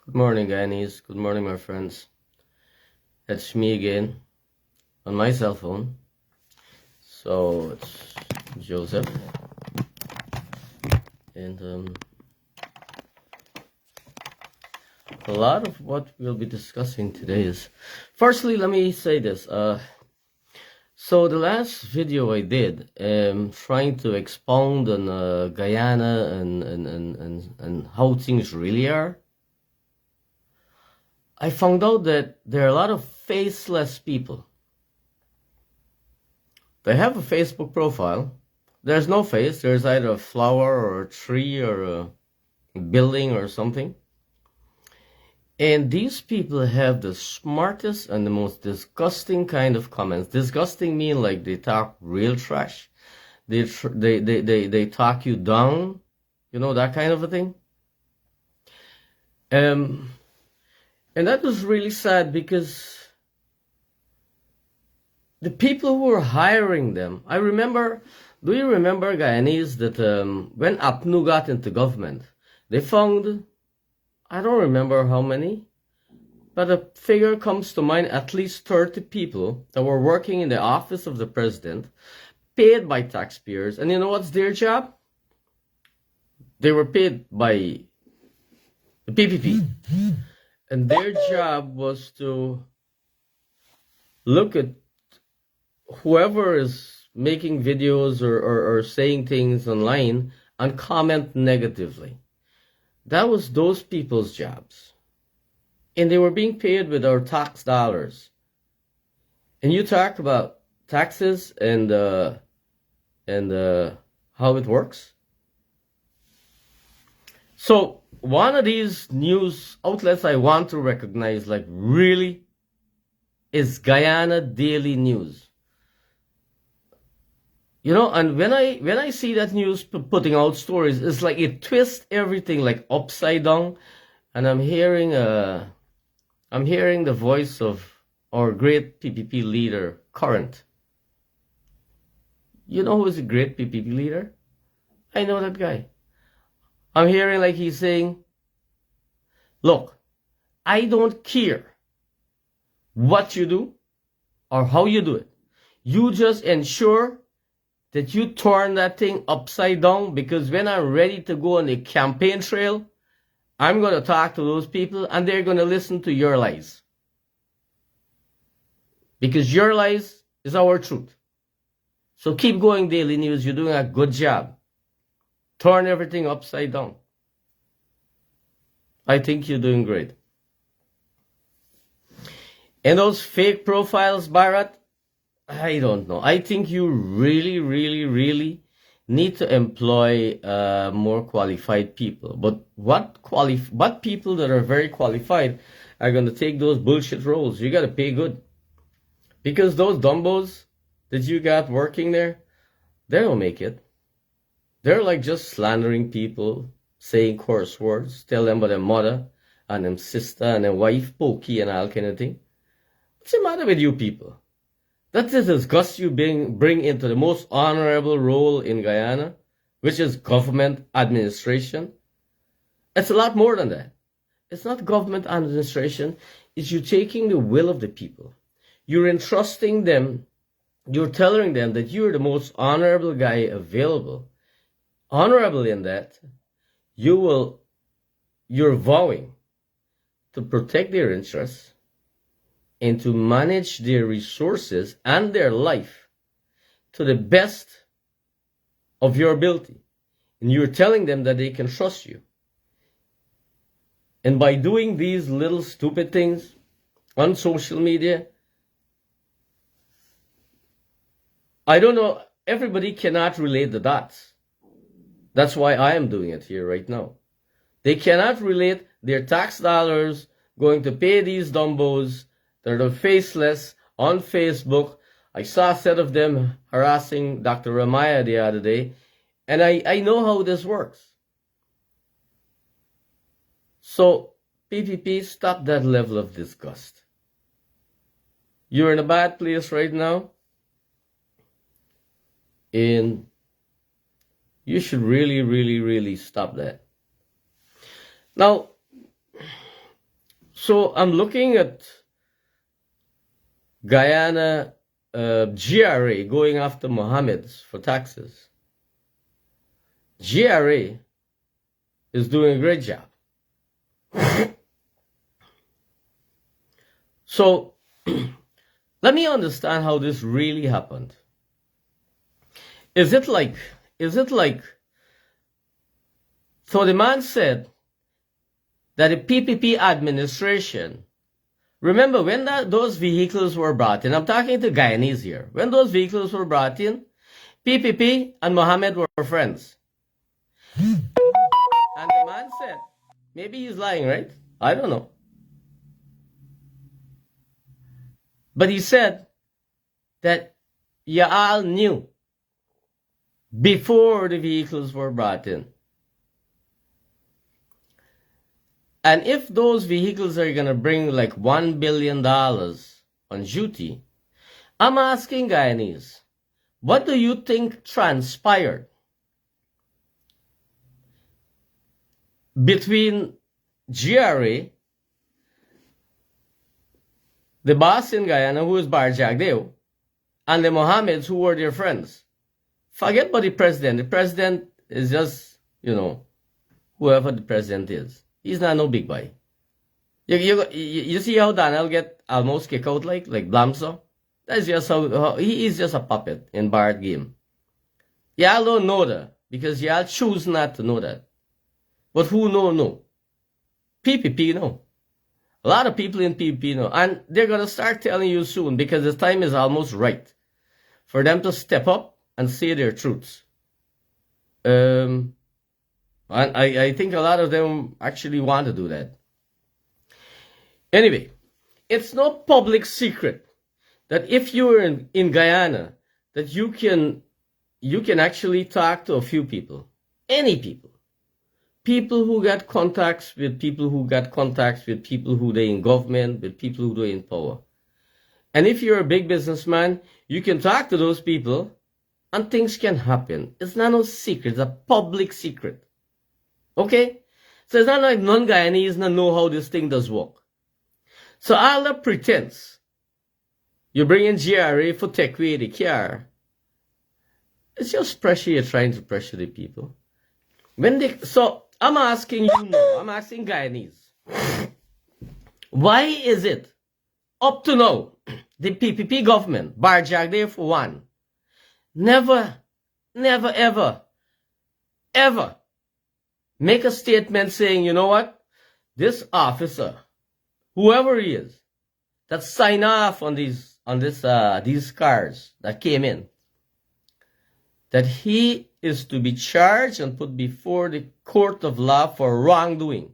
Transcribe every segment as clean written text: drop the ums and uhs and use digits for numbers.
Good morning, Guyanese. Good morning, my friends. It's me again on my cell phone. So it's Joseph, and a lot of what we'll be discussing today is. Firstly, let me say this. So the last video I did, trying to expound on Guyana and how things really are. I found out that there are a lot of faceless people. They have a Facebook profile. There's no face. There's either a flower or a tree or a building or something. And these people have the smartest and the most disgusting kind of comments. Disgusting mean like they talk real trash. They talk you down. You know, that kind of a thing. And that was really sad because the people who were hiring them, do you remember, Guyanese, that when APNU got into government, they found, I don't remember how many, but a figure comes to mind, at least 30 people that were working in the office of the president, paid by taxpayers. And you know what's their job? They were paid by the PPP. And their job was to look at whoever is making videos or saying things online and comment negatively. That was those people's jobs. And they were being paid with our tax dollars. And you talk about taxes and how it works. So one of these news outlets I want to recognize, like really, is Guyana Daily News. You know, and when I see that news putting out stories, it's like it twists everything like upside down, and I'm hearing the voice of our great PPP leader, Current. You know who is a great PPP leader? I know that guy. I'm hearing like he's saying, look, I don't care what you do or how you do it. You just ensure that you turn that thing upside down, because when I'm ready to go on the campaign trail, I'm going to talk to those people and they're going to listen to your lies. Because your lies is our truth. So keep going, Daily News. You're doing a good job. Turn everything upside down. I think you're doing great. And those fake profiles, Bharat, I don't know. I think you really, really, really need to employ more qualified people. But what people that are very qualified are going to take those bullshit roles? You got to pay good. Because those dumbos that you got working there, they don't make it. They're like just slandering people, saying coarse words, tell them about their mother and their sister and their wife, pokey and all kind of thing. What's the matter with you people? That is disgust you bring into the most honorable role in Guyana, which is government administration. It's a lot more than that. It's not government administration. It's you taking the will of the people. You're entrusting them. You're telling them that you're the most honorable guy available. Honorable in that, you're vowing to protect their interests and to manage their resources and their life to the best of your ability. And you're telling them that they can trust you. And by doing these little stupid things on social media, I don't know, everybody cannot relate the dots. That's why I am doing it here right now. They cannot relate their tax dollars going to pay these dumbos that are faceless on Facebook. I saw a set of them harassing Dr. Ramaya the other day, and I know how this works. So, PPP, stop that level of disgust. You're in a bad place right now, and you should really, really, really stop that. Now, So I'm looking at Guyana GRA going after Mohammed's for taxes. GRA is doing a great job. So let me understand how this really happened. Is it like, so the man said that the PPP administration, remember when those vehicles were brought in, I'm talking to Guyanese here, when those vehicles were brought in, PPP and Mohammed were friends. And the man said, maybe he's lying, right? I don't know. But he said that you all knew before the vehicles were brought in. And if those vehicles are going to bring like $1 billion on duty, I'm asking Guyanese, what do you think transpired between GRA, the boss in Guyana, who is Bar Jagdeo, and the Mohammeds, who were their friends? Forget about the president. The president is just, whoever the president is. He's not no big boy. You see how Daniel get almost kicked out like Blamso? That's just how he is just a puppet in Bart game. Y'all don't know that because y'all choose not to know that. But who know? PPP know. A lot of people in PPP know. And they're going to start telling you soon because the time is almost right for them to step up and say their truths. And I think a lot of them actually want to do that. Anyway, it's no public secret that if you're in Guyana, that you can actually talk to a few people, any people. People who got contacts with people who got contacts with people who they in government, with people who they in power. And if you're a big businessman, you can talk to those people and things can happen. It's not no secret, it's a public secret. Okay? So it's not like non-Guyanese don't know how this thing does work. So all the pretense, you bring in GRA for take away the car, it's just pressure you're trying to pressure the people. So I'm asking I'm asking Guyanese, why is it up to now, the PPP government, Bar Jagdeo for one, never, ever make a statement saying, you know what, this officer, whoever he is, that signed off on these cars that came in, that he is to be charged and put before the court of law for wrongdoing.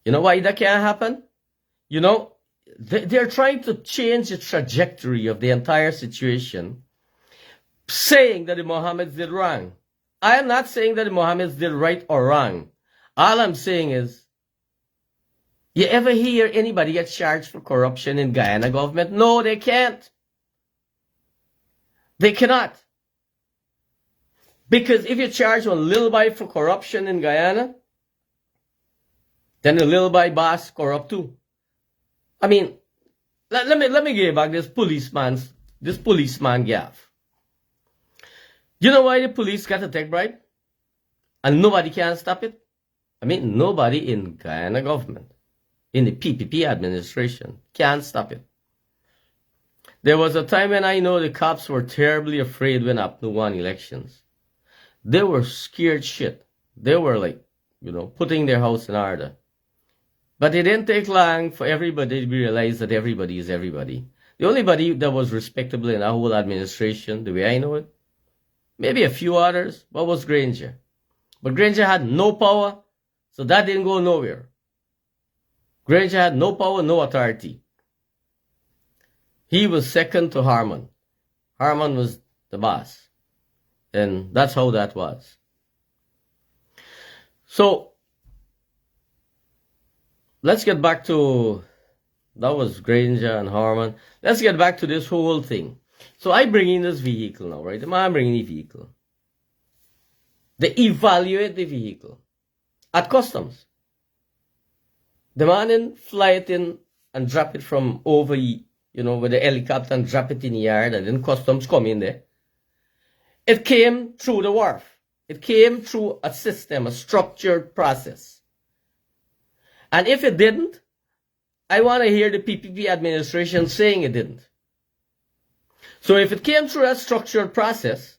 You know why that can't happen? They're trying to change the trajectory of the entire situation, saying that the Mohammeds did wrong. I am not saying that the Mohammeds did right or wrong. All I'm saying is, you ever hear anybody get charged for corruption in Guyana government? No, they can't. They cannot. Because if you charge one little boy for corruption in Guyana, then the little boy boss corrupt too. I mean, let me give back this policeman gaff. You know why the police got to take bribe? And nobody can stop it? I mean, nobody in Guyana government, in the PPP administration, can stop it. There was a time when I know the cops were terribly afraid when APNU won elections. They were scared shit. They were like, putting their house in order. But it didn't take long for everybody to realize that everybody is everybody. The only body that was respectable in our whole administration, the way I know it, maybe a few others, but was Granger. But Granger had no power, so that didn't go nowhere. Granger had no power, no authority. He was second to Harmon. Harmon was the boss. And that's how that was. So, let's get back to, that was Granger and Harmon. Let's get back to this whole thing. So I bring in this vehicle now, right? I'm bringing the vehicle. They evaluate the vehicle at customs. The man in fly it in and drop it from over, with the helicopter and drop it in the yard, and then customs come in there. It came through the wharf. It came through a system, a structured process. And if it didn't, I want to hear the PPP administration saying it didn't. So if it came through a structured process,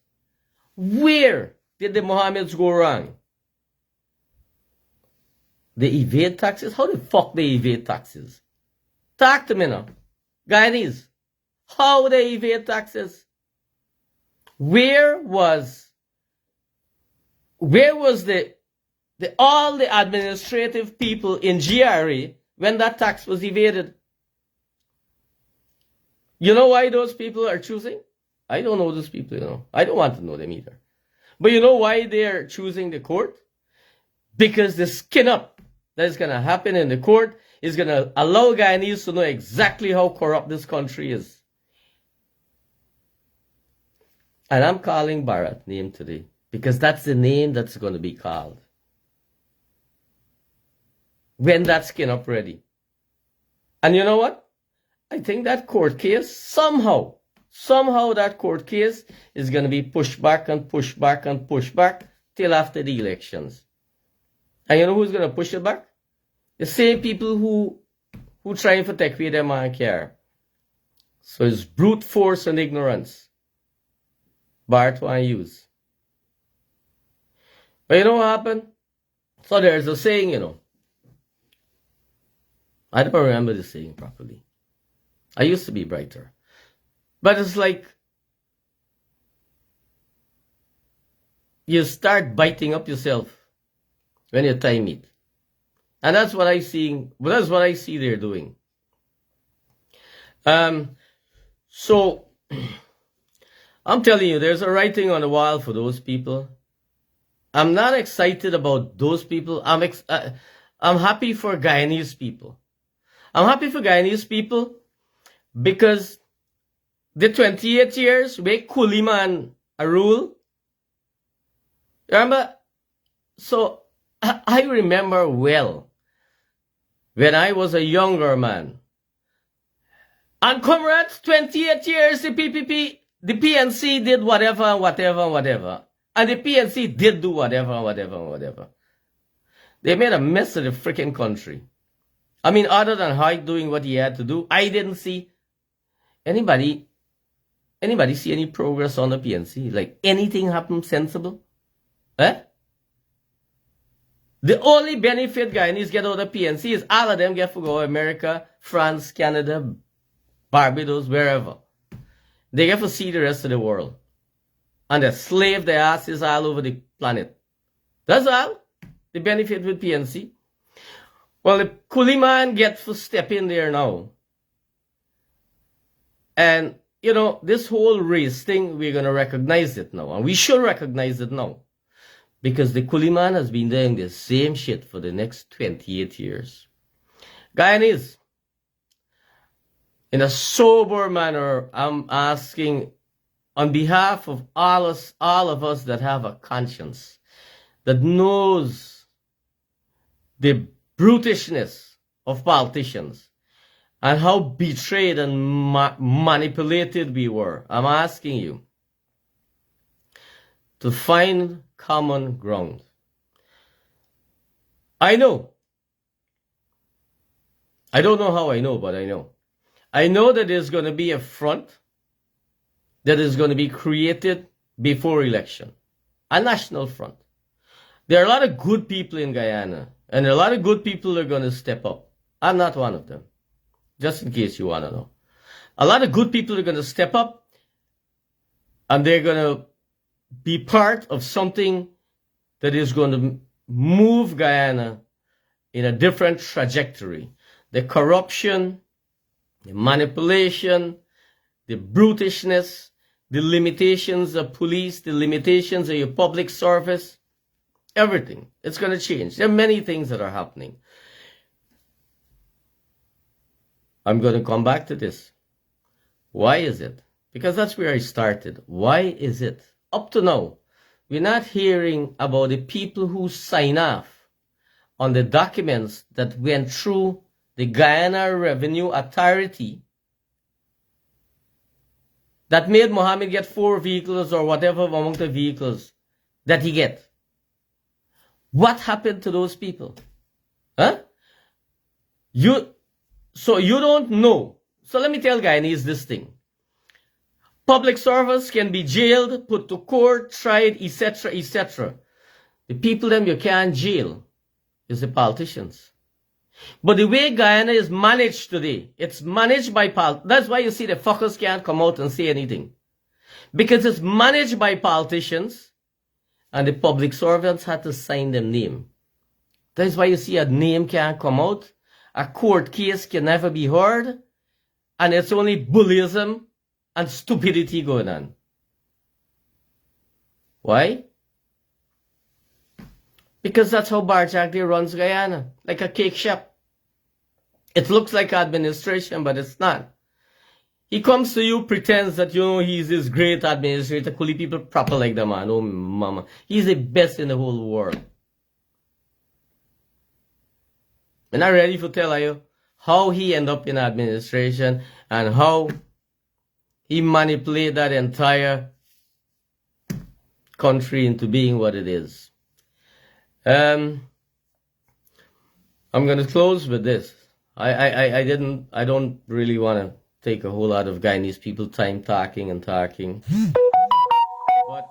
where did the Mohammeds go wrong? They evade taxes? How the fuck they evade taxes? Talk to me now. Guyanese, how they evade taxes? Where was all the administrative people in GRA when that tax was evaded? You know why those people are choosing? I don't know those people, I don't want to know them either. But you know why they're choosing the court? Because the skin up that is going to happen in the court is going to allow Guyanese to know exactly how corrupt this country is. And I'm calling Bharat name today because that's the name that's going to be called when that skin up ready. And you know what? I think that court case, somehow that court case is going to be pushed back and pushed back and pushed back till after the elections. And you know who's going to push it back? The same people who trying to take away their man care. So it's brute force and ignorance. Bart want to use. But you know what happened? So there's a saying, I don't remember the saying properly. I used to be brighter. But it's like you start biting up yourself when your time meet. And that's what I see they're doing. So I'm telling you, there's a writing on the wall for those people. I'm not excited about those people. I'm happy for Guyanese people. I'm happy for Guyanese people because the 28 years where Kuliman a rule. Remember? So I remember well when I was a younger man. And comrades, 28 years the PPP, the PNC did whatever and whatever and whatever. And the PNC did do whatever and whatever and whatever. They made a mess of the freaking country. I mean, other than Hike doing what he had to do, I didn't see anybody see any progress on the PNC? Like anything happen sensible? Eh? The only benefit Guyanese get out of the PNC is all of them get to go to America, France, Canada, Barbados, wherever. They get to see the rest of the world. And they slave their asses all over the planet. That's all. The benefit with PNC. Well, the Kuliman gets to step in there now. And, this whole race thing, we're going to recognize it now. And we should recognize it now. Because the Kuliman has been doing the same shit for the next 28 years. Guyanese, in a sober manner, I'm asking on behalf of all of us that have a conscience, that knows the brutishness of politicians and how betrayed and manipulated we were. I'm asking you to find common ground. I know. I don't know how I know, but I know. I know that there's going to be a front that is going to be created before election. A national front. There are a lot of good people in Guyana, and a lot of good people are going to step up. I'm not one of them. Just in case you want to know. A lot of good people are going to step up, and they're going to be part of something that is going to move Guyana in a different trajectory. The corruption, the manipulation, the brutishness, the limitations of police, the limitations of your public service, everything. It's going to change. There are many things that are happening. I'm going to come back to this. Why is it? Because that's where I started. Why is it? Up to now, we're not hearing about the people who sign off on the documents that went through the Guyana Revenue Authority that made Mohammed get 4 vehicles or whatever amount of vehicles that he get. What happened to those people? Huh? So you don't know. So let me tell Guyanese this thing. Public servants can be jailed, put to court, tried, etc., etc. The people them you can't jail is the politicians. But the way Guyana is managed today, it's managed by that's why you see the fuckers can't come out and say anything. Because it's managed by politicians, and the public servants had to sign their name. That's why you see a name can't come out, a court case can never be heard, and it's only bullyism and stupidity going on. Why? Because that's how Barjagdi runs Guyana, like a cake shop. It looks like administration, but it's not. He comes to you, pretends that, you know, he's this great administrator, coolie people proper like the man. Oh, mama. He's the best in the whole world. I'm not ready to tell you how he ended up in administration and how he manipulated that entire country into being what it is. I'm going to close with this. I don't really want to take a whole lot of Guyanese people time talking and talking. But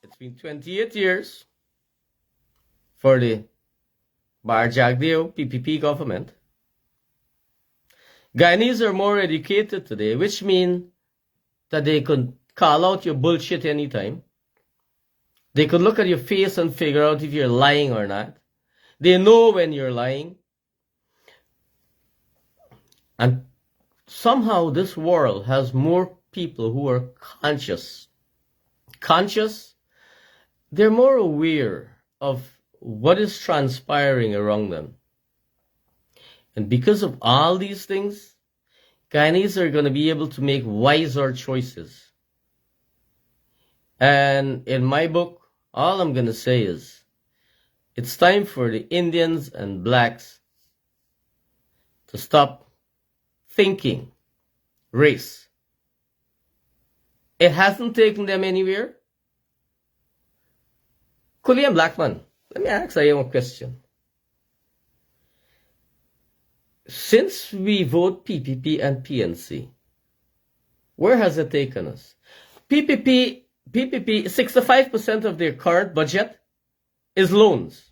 it's been 28 years for the Barjagdeo PPP government. Guyanese are more educated today, which means that they could call out your bullshit anytime. They could look at your face and figure out if you're lying or not. They know when you're lying. And somehow this world has more people who are conscious. Conscious? They're more aware of what is transpiring around them. And because of all these things, Guyanese are going to be able to make wiser choices. And in my book, all I'm going to say is, it's time for the Indians and blacks to stop thinking race. It hasn't taken them anywhere. Coolie and Blackman, let me ask you a question. Since we vote PPP and PNC, where has it taken us? PPP, 65% of their current budget is loans.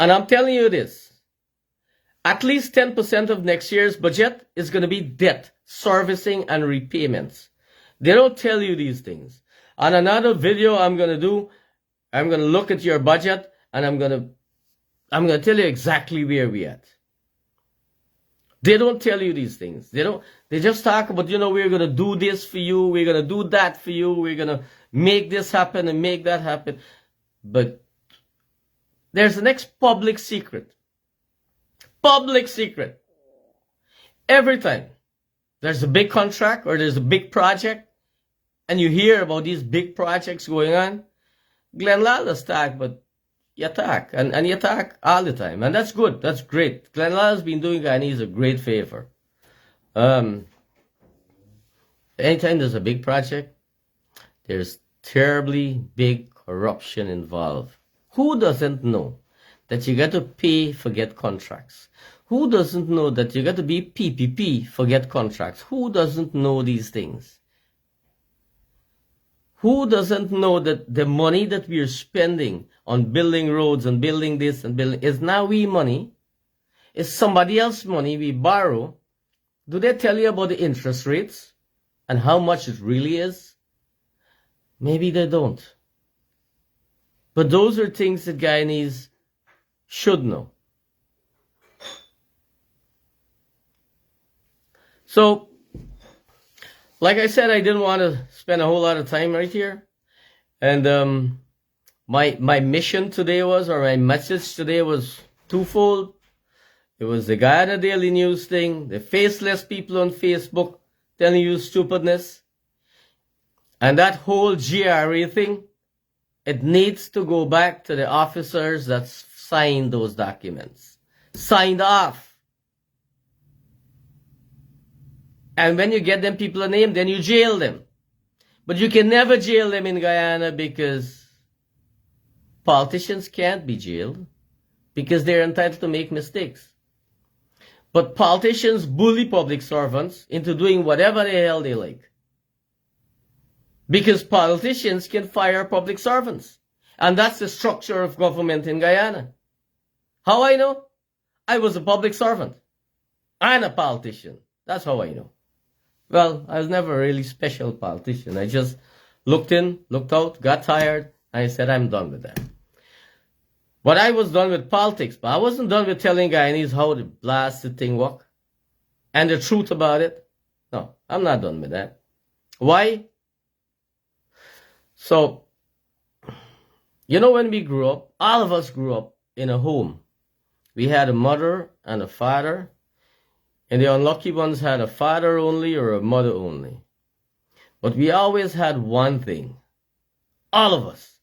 And I'm telling you this, at least 10% of next year's budget is going to be debt, servicing, and repayments. They don't tell you these things. On another video I'm going to do, I'm going to look at your budget, and I'm going to tell you exactly where we're at. They don't tell you these things. They just talk about, you know, we're going to do this for you, we're going to do that for you, we're going to make this happen and make that happen. But there's the next public secret. Public secret. Every time there's a big contract or there's a big project, and you hear about these big projects going on, Glenn Lala's talk, but you attack, and you attack all the time, and that's good, that's great. Glenn Lala's been doing Guyanese a great favor. Anytime there's a big project, there's terribly big corruption involved. Who doesn't know that you got to pay for get contracts? Who doesn't know that you got to be PPP for get contracts? Who doesn't know these things? Who doesn't know that the money that we're spending on building roads and building this and building is not we money? It's somebody else's money we borrow. Do they tell you about the interest rates and how much it really is? Maybe they don't. But those are things that Guyanese should know. So, like I said, I didn't want to spend a whole lot of time right here. And my mission today was, or my message today was twofold. It was the Guyana Daily News thing, the faceless people on Facebook telling you stupidness. And that whole GRA thing, it needs to go back to the officers that sign those documents. Signed off. And when you get them people a name, then you jail them. But you can never jail them in Guyana because politicians can't be jailed because they're entitled to make mistakes. But politicians bully public servants into doing whatever the hell they like. Because politicians can fire public servants. And that's the structure of government in Guyana. How I know? I was a public servant and a politician. That's how I know. Well, I was never a really special politician. I just looked in, looked out, got tired, and I said, I'm done with that. But I was done with politics, but I wasn't done with telling Guyanese how the blasted thing work and the truth about it. No, I'm not done with that. Why? So, you know, when we grew up, all of us grew up in a home. We had a mother and a father, and the unlucky ones had a father only or a mother only. But we always had one thing. All of us.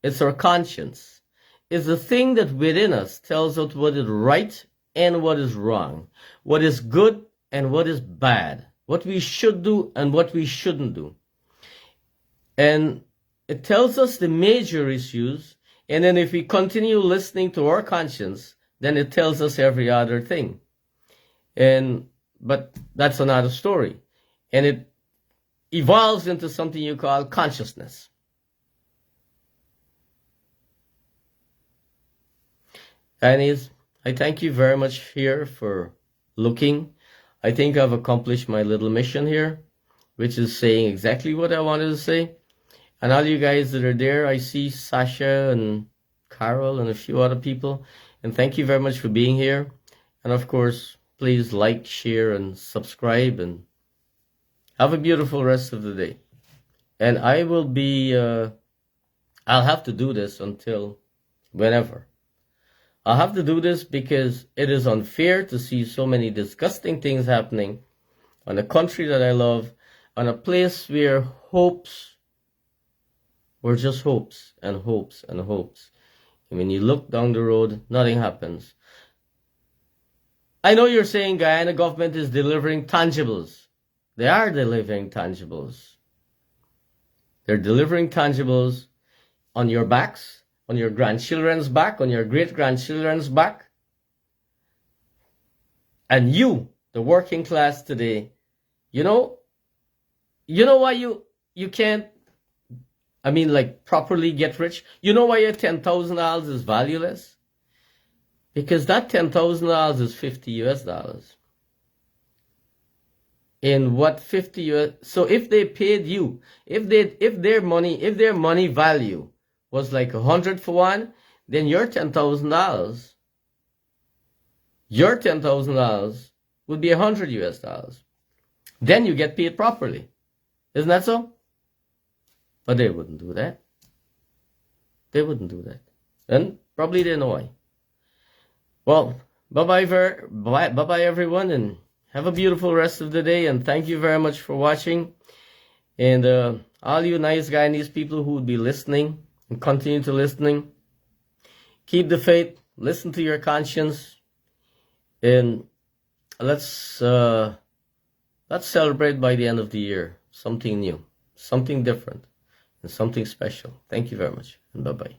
It's our conscience. It's the thing that within us tells us what is right and what is wrong, what is good and what is bad, what we should do and what we shouldn't do. And it tells us the major issues, and then if we continue listening to our conscience, then it tells us every other thing. But that's another story. And it evolves into something you call consciousness. Anyways, I thank you very much here for looking. I think I've accomplished my little mission here, which is saying exactly what I wanted to say. And all you guys that are there, I see Sasha and Carol and a few other people. And thank you very much for being here. And of course, please like, share, and subscribe. And have a beautiful rest of the day. And I will be, I'll have to do this until whenever. I'll have to do this because it is unfair to see so many disgusting things happening on a country that I love, on a place where hopes were just hopes and hopes and hopes. And when you look down the road, nothing happens. I know you're saying Guyana government is delivering tangibles. They are delivering tangibles. They're delivering tangibles on your backs, on your grandchildren's back, on your great-grandchildren's back. And you, the working class today, you know why you can't, properly get rich? You know why your $10,000 is valueless? Because that $10,000 is $50. In what 50 US? So if they paid you, if their money value was like 100 for one, then your $10,000 would be $100. Then you get paid properly. Isn't that so? But they wouldn't do that. They wouldn't do that. And probably they know why. Well, bye-bye everyone, and have a beautiful rest of the day, and thank you very much for watching. And all you nice Guyanese people who would be listening and continue to listening, keep the faith, listen to your conscience, and let's celebrate by the end of the year something new, something different, and something special. Thank you very much, and bye-bye.